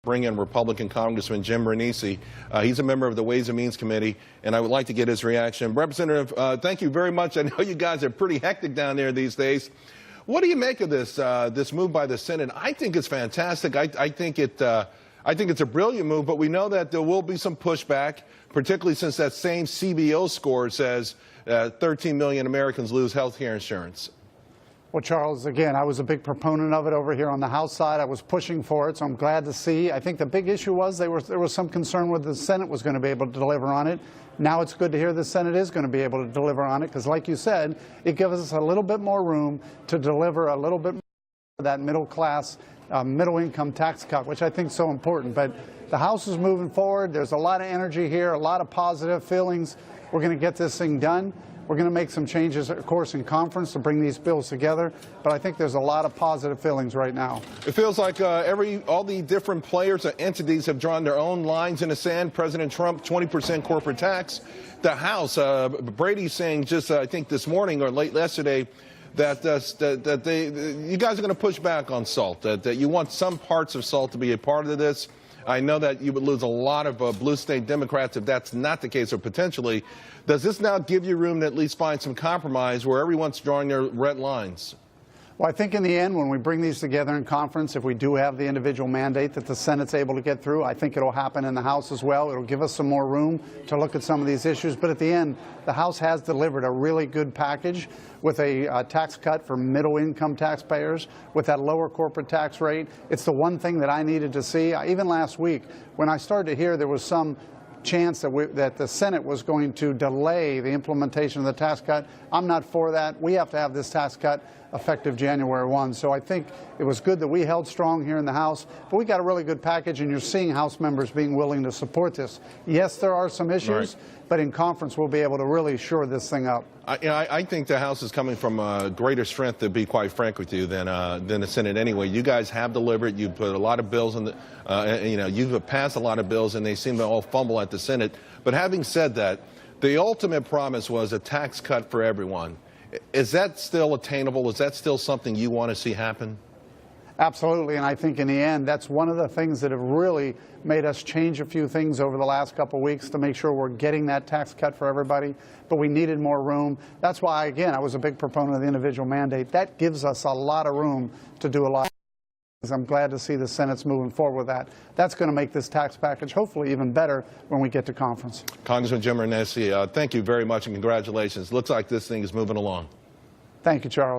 Bring in Republican Congressman Jim Renacci. He's a member of the Ways and Means Committee, and I would like to get his reaction. Representative, thank you very much. I know you guys are pretty hectic down there these days. What do you make of this move by the Senate? I think it's fantastic. I think it's a brilliant move, but we know that there will be some pushback, particularly since that same CBO score says 13 million Americans lose health care insurance. Well, Charles, again, I was a big proponent of it over here on the House side. I was pushing for it, so I'm glad to see. I think the big issue was there was some concern whether the Senate was going to be able to deliver on it. Now it's good to hear the Senate is going to be able to deliver on it because, like you said, it gives us a little bit more room to deliver a little bit more of that middle-class, middle-income tax cut, which I think is so important. But the House is moving forward. There's a lot of energy here, a lot of positive feelings. We're going to get this thing done. We're going to make some changes, of course, in conference to bring these bills together, but I think there's a lot of positive feelings right now. It feels like all the different players and entities have drawn their own lines in the sand. President Trump, 20% corporate tax. The House, Brady's saying just, I think this morning or late yesterday, that you guys are going to push back on SALT, that you want some parts of SALT to be a part of this. I know that you would lose a lot of blue state Democrats if that's not the case, or potentially. Does this now give you room to at least find some compromise where everyone's drawing their red lines? Well, I think in the end, when we bring these together in conference, if we do have the individual mandate that the Senate's able to get through, I think it'll happen in the House as well. It'll give us some more room to look at some of these issues. But at the end, the House has delivered a really good package with a tax cut for middle-income taxpayers, with that lower corporate tax rate. It's the one thing that I needed to see. Even last week, when I started to hear there was some chance that the Senate was going to delay the implementation of the tax cut, I'm not for that. We have to have this tax cut effective January 1. So I think it was good that we held strong here in the House, but we got a really good package, and you're seeing House members being willing to support this. Yes, there are some issues, but in conference we'll be able to really shore this thing up. I think the House is coming from greater strength, to be quite frank with you, than the Senate anyway. You guys have delivered. You put a lot of bills in the, you've passed a lot of bills, and they seem to all fumble at the Senate. But having said that, the ultimate promise was a tax cut for everyone. Is that still attainable? Is that still something you want to see happen? Absolutely, and I think in the end, that's one of the things that have really made us change a few things over the last couple of weeks to make sure we're getting that tax cut for everybody, but we needed more room. That's why, again, I was a big proponent of the individual mandate. That gives us a lot of room to do a lot. I'm glad to see the Senate's moving forward with that. That's going to make this tax package hopefully even better when we get to conference. Congressman Jim Renacci, thank you very much and congratulations. Looks like this thing is moving along. Thank you, Charles.